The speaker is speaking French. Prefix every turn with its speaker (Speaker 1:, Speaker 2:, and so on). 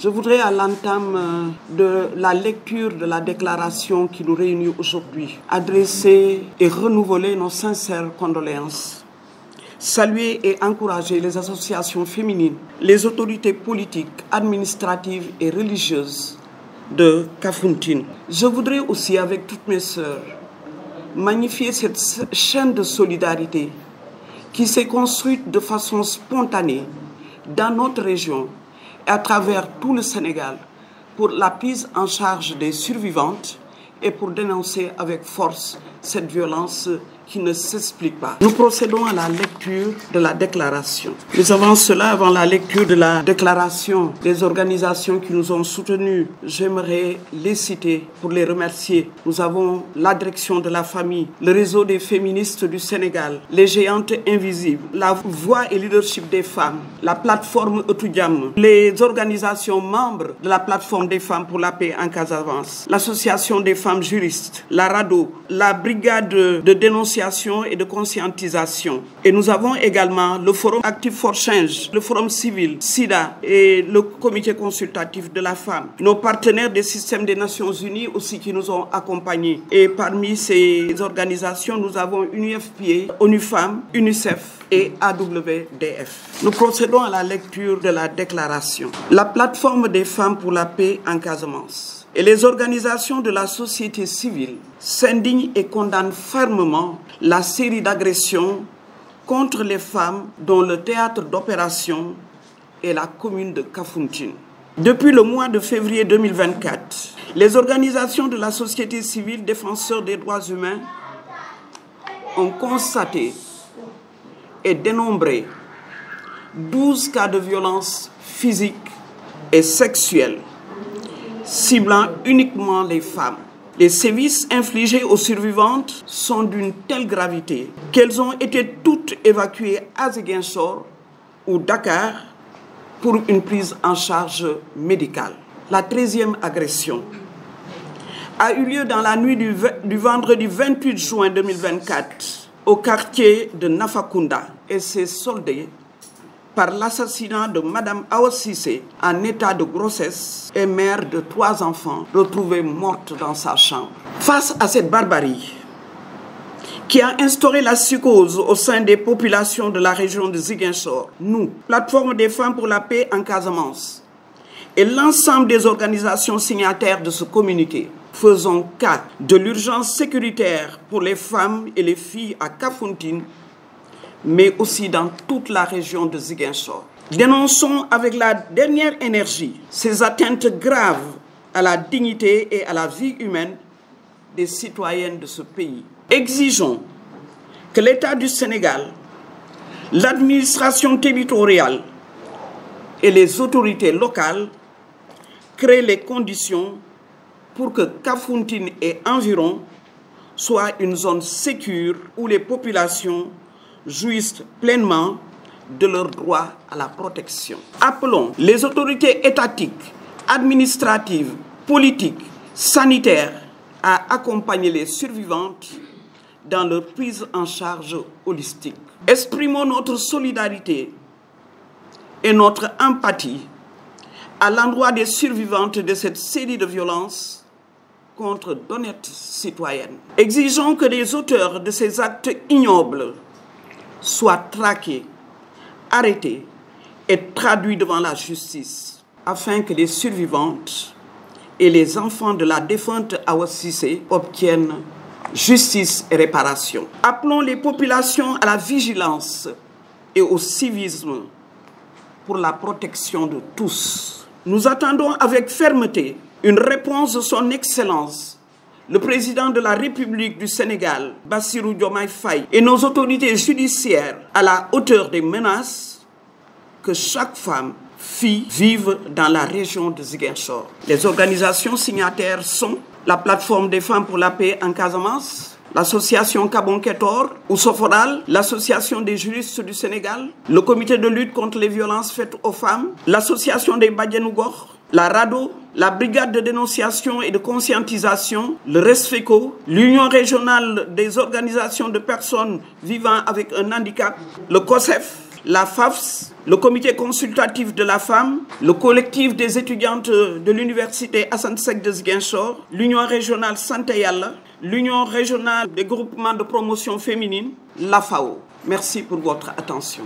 Speaker 1: Je voudrais à l'entame de la lecture de la déclaration qui nous réunit aujourd'hui adresser et renouveler nos sincères condoléances. Saluer et encourager les associations féminines, les autorités politiques, administratives et religieuses de Kafountine. Je voudrais aussi, avec toutes mes sœurs, magnifier cette chaîne de solidarité qui s'est construite de façon spontanée dans notre région et à travers tout le Sénégal pour la prise en charge des survivantes et pour dénoncer avec force cette violence qui ne s'explique pas. Nous procédons à la lecture de la déclaration. Mais avant cela, avant la lecture de la déclaration des organisations qui nous ont soutenus, j'aimerais les citer pour les remercier. Nous avons la direction de la famille, le réseau des féministes du Sénégal, les géantes invisibles, la voix et leadership des femmes, la plateforme Etudiam, les organisations membres de la plateforme des femmes pour la paix en Casamance, l'association des femmes juristes, la RADO, la brigade de dénonciation et de conscientisation. Et nous avons également le Forum Active for Change, le Forum civil, SIDA et le Comité consultatif de la femme. Nos partenaires des systèmes des Nations Unies aussi qui nous ont accompagnés. Et parmi ces organisations, nous avons UNFPA, ONU Femmes, UNICEF et AWDF. Nous procédons à la lecture de la déclaration. La plateforme des femmes pour la paix en Casamance et les organisations de la société civile s'indignent et condamnent fermement la série d'agressions contre les femmes dont le théâtre d'opération est la commune de Kafountine. Depuis le mois de février 2024, les organisations de la société civile défenseurs des droits humains ont constaté et dénombré 12 cas de violence physique et sexuelle ciblant uniquement les femmes. Les sévices infligés aux survivantes sont d'une telle gravité qu'elles ont été toutes évacuées à Ziguinchor ou Dakar pour une prise en charge médicale. La 13e agression a eu lieu dans la nuit du vendredi 28 juin 2024 au quartier de Nafakunda et s'est soldée par l'assassinat de Madame Awa Cissé en état de grossesse et mère de 3 enfants retrouvés morte dans sa chambre. Face à cette barbarie qui a instauré la psychose au sein des populations de la région de Ziguinchor, nous, plateforme des femmes pour la paix en Casamance, et l'ensemble des organisations signataires de ce communiqué, faisons cas de l'urgence sécuritaire pour les femmes et les filles à Kafountine, mais aussi dans toute la région de Ziguinchor. Dénonçons avec la dernière énergie ces atteintes graves à la dignité et à la vie humaine des citoyennes de ce pays. Exigeons que l'État du Sénégal, l'administration territoriale et les autorités locales créent les conditions pour que Kafountine et environ soit une zone sécure où les populations jouissent pleinement de leur droit à la protection. Appelons les autorités étatiques, administratives, politiques, sanitaires à accompagner les survivantes dans leur prise en charge holistique. Exprimons notre solidarité et notre empathie à l'endroit des survivantes de cette série de violences contre d'honnêtes citoyennes. Exigeons que les auteurs de ces actes ignobles soient traqués, arrêtés et traduits devant la justice, afin que les survivantes et les enfants de la défunte Awa Cissé obtiennent justice et réparation. Appelons les populations à la vigilance et au civisme pour la protection de tous. Nous attendons avec fermeté une réponse de son Excellence, le président de la République du Sénégal, Bassirou Diomaye Faye, et nos autorités judiciaires à la hauteur des menaces que chaque femme, fille, vive dans la région de Ziguinchor. Les organisations signataires sont la plateforme des femmes pour la paix en Casamance, l'association Kabonketor ou Soforal, l'association des juristes du Sénégal, le comité de lutte contre les violences faites aux femmes, l'association des Badianougor, la RADO, la brigade de dénonciation et de conscientisation, le RESFECO, l'Union régionale des organisations de personnes vivant avec un handicap, le COSEF, la FAFS, le comité consultatif de la femme, le collectif des étudiantes de l'université Assane Seck de Ziguinchor, l'union régionale Santé Yalla, l'union régionale des groupements de promotion féminine, la FAO. Merci pour votre attention.